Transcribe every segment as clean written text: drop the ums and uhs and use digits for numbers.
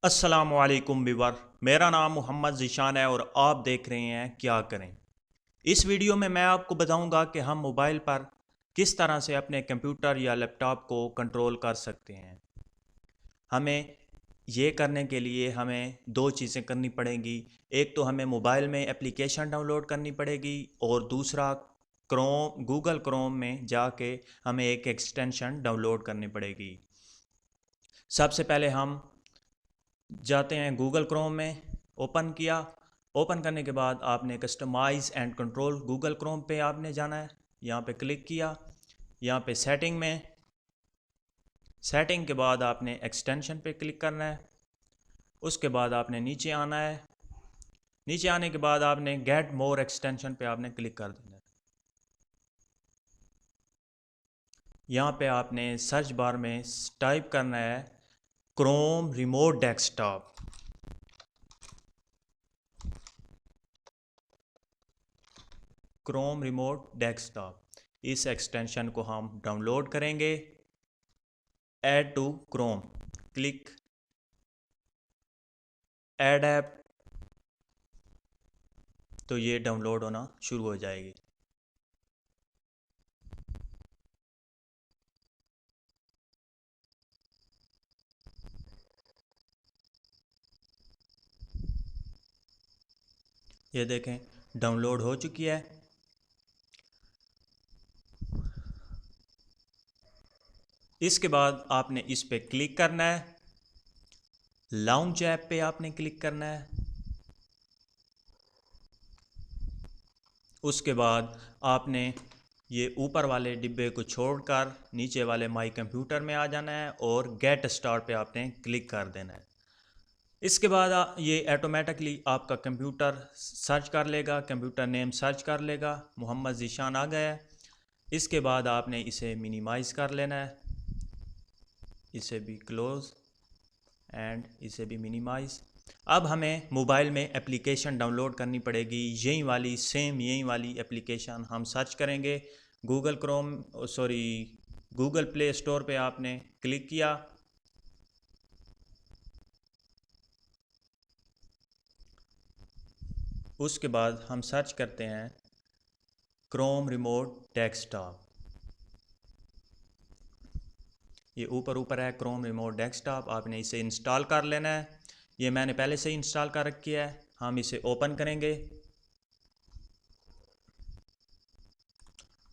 अस्सलामुअलैकुम व्यूअर, मेरा नाम मोहम्मद ज़ीशान है और आप देख रहे हैं क्या करें। इस वीडियो में मैं आपको बताऊंगा कि हम मोबाइल पर किस तरह से अपने कंप्यूटर या लैपटॉप को कंट्रोल कर सकते हैं। हमें ये करने के लिए हमें दो चीज़ें करनी पड़ेंगी। एक तो हमें मोबाइल में एप्लीकेशन डाउनलोड करनी पड़ेगी और दूसरा गूगल क्रोम में जाके हमें एक एक्सटेंशन डाउनलोड करनी पड़ेगी। सबसे पहले हम जाते हैं गूगल क्रोम में। ओपन किया। ओपन करने के बाद आपने customize and control Google Chrome पे आपने जाना है। यहाँ पे क्लिक किया। यहाँ पे सेटिंग में, सेटिंग के बाद आपने एक्सटेंशन पे क्लिक करना है। उसके बाद आपने नीचे आना है। नीचे आने के बाद आपने गेट मोर एक्सटेंशन पे आपने क्लिक कर देना है। यहाँ पे आपने सर्च बार में टाइप करना है Chrome remote desktop. Chrome remote desktop, इस एक्सटेंशन को हम डाउनलोड करेंगे। Add to Chrome, click add app, तो ये डाउनलोड होना शुरू हो जाएगी। ये देखें डाउनलोड हो चुकी है। इसके बाद आपने इस पे क्लिक करना है। लॉन्च ऐप पे आपने क्लिक करना है। उसके बाद आपने ये ऊपर वाले डिब्बे को छोड़कर नीचे वाले माई कंप्यूटर में आ जाना है और गेट स्टार्ट पे आपने क्लिक कर देना है। इसके बाद ये ऑटोमेटिकली आपका कंप्यूटर सर्च कर लेगा, कंप्यूटर नेम सर्च कर लेगा, मोहम्मद ज़ीशान आ गया है। इसके बाद आपने इसे मिनिमाइज़ कर लेना है, इसे भी क्लोज़ एंड इसे भी मिनिमाइज़। अब हमें मोबाइल में एप्लीकेशन डाउनलोड करनी पड़ेगी, यही वाली सेम यही वाली एप्लीकेशन हम सर्च करेंगे। Google Chrome sorry Google play store पे आपने क्लिक किया। उसके बाद हम सर्च करते हैं क्रोम रिमोट डेस्कटॉप। ये ऊपर ऊपर है क्रोम रिमोट डेस्कटॉप, आपने इसे इंस्टॉल कर लेना है। ये मैंने पहले से ही इंस्टॉल कर रखी है। हम इसे ओपन करेंगे।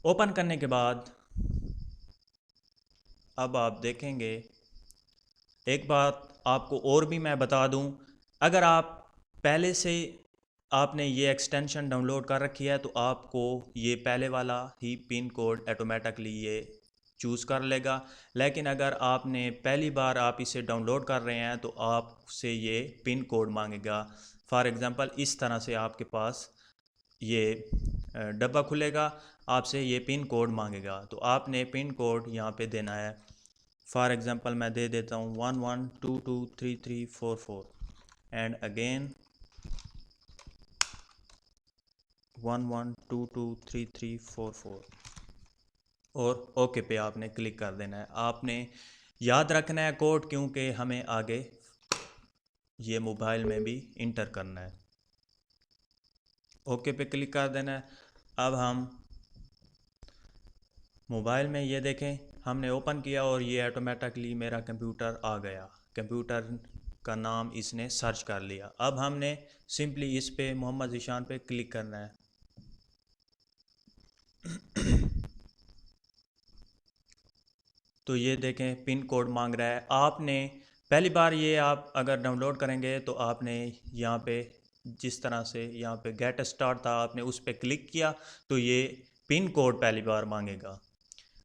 ओपन करने के बाद अब आप देखेंगे, एक बात आपको और भी मैं बता दूं, अगर आप पहले से आपने ये एक्सटेंशन डाउनलोड कर रखी है तो आपको ये पहले वाला ही पिन कोड ऑटोमेटिकली ये चूज़ कर लेगा। लेकिन अगर आपने पहली बार आप इसे डाउनलोड कर रहे हैं तो आपसे ये पिन कोड मांगेगा। फॉर एग्ज़ाम्पल इस तरह से आपके पास ये डब्बा खुलेगा, आपसे ये पिन कोड मांगेगा तो आपने पिन कोड यहाँ पे देना है। फॉर एग्ज़ाम्पल मैं दे देता हूँ 11223344 एंड अगेन 11223344 और ओके पे आपने क्लिक कर देना है। आपने याद रखना है कोड, क्योंकि हमें आगे ये मोबाइल में भी इंटर करना है। ओके पे क्लिक कर देना है। अब हम मोबाइल में ये देखें हमने ओपन किया और ये ऑटोमेटिकली मेरा कंप्यूटर आ गया। कंप्यूटर का नाम इसने सर्च कर लिया। अब हमने सिंपली इस पे मोहम्मद ज़ीशान पे क्लिक करना है। तो ये देखें पिन कोड मांग रहा है। आपने पहली बार ये आप अगर डाउनलोड करेंगे तो आपने यहाँ पे जिस तरह से यहाँ पे गेट स्टार्ट था आपने उस पर क्लिक किया तो ये पिन कोड पहली बार मांगेगा।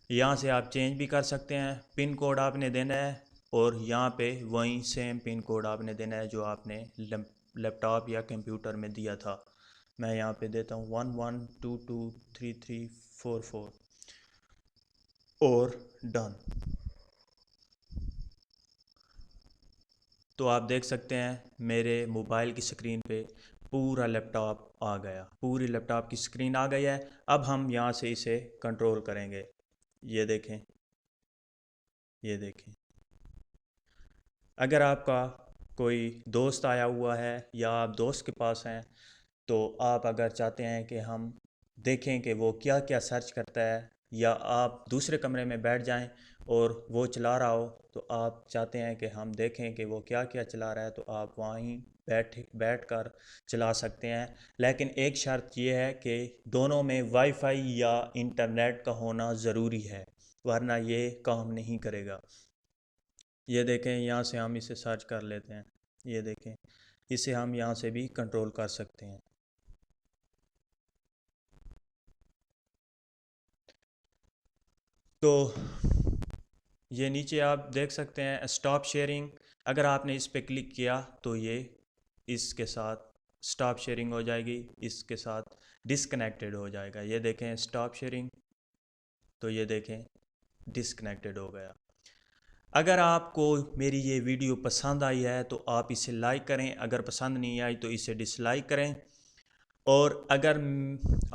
यहाँ से आप चेंज भी कर सकते हैं। पिन कोड आपने देना है और यहाँ पे वही सेम पिन कोड आपने देना है जो आपने लैपटॉप या कंप्यूटर में दिया था। मैं यहाँ पे देता हूँ 11223344 और डन। तो आप देख सकते हैं मेरे मोबाइल की स्क्रीन पे पूरा लैपटॉप आ गया, पूरी लैपटॉप की स्क्रीन आ गई है। अब हम यहाँ से इसे कंट्रोल करेंगे। ये देखें, ये देखें, अगर आपका कोई दोस्त आया हुआ है या आप दोस्त के पास हैं, तो आप अगर चाहते हैं कि हम देखें कि वो क्या क्या सर्च करता है, या आप दूसरे कमरे में बैठ जाएं और वो चला रहा हो, तो आप चाहते हैं कि हम देखें कि वो क्या क्या चला रहा है, तो आप वहीं बैठ कर चला सकते हैं। लेकिन एक शर्त ये है कि दोनों में वाईफाई या इंटरनेट का होना ज़रूरी है, वरना ये काम नहीं करेगा। ये देखें, यहाँ से हम इसे सर्च कर लेते हैं। ये देखें, इसे हम यहाँ से भी कंट्रोल कर सकते हैं। तो ये नीचे आप देख सकते हैं स्टॉप शेयरिंग। अगर आपने इस पे क्लिक किया तो ये इसके साथ स्टॉप शेयरिंग हो जाएगी, इसके साथ डिसकनेक्टेड हो जाएगा। ये देखें स्टॉप शेयरिंग, तो ये देखें डिसकनेक्टेड हो गया। अगर आपको मेरी ये वीडियो पसंद आई है तो आप इसे लाइक करें, अगर पसंद नहीं आई तो इसे डिसलाइक करें। और अगर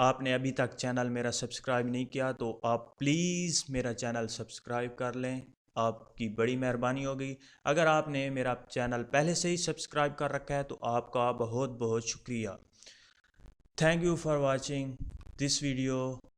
आपने अभी तक चैनल मेरा सब्सक्राइब नहीं किया तो आप प्लीज़ मेरा चैनल सब्सक्राइब कर लें, आपकी बड़ी मेहरबानी होगी। अगर आपने मेरा चैनल पहले से ही सब्सक्राइब कर रखा है तो आपका बहुत बहुत शुक्रिया। Thank you for watching this video.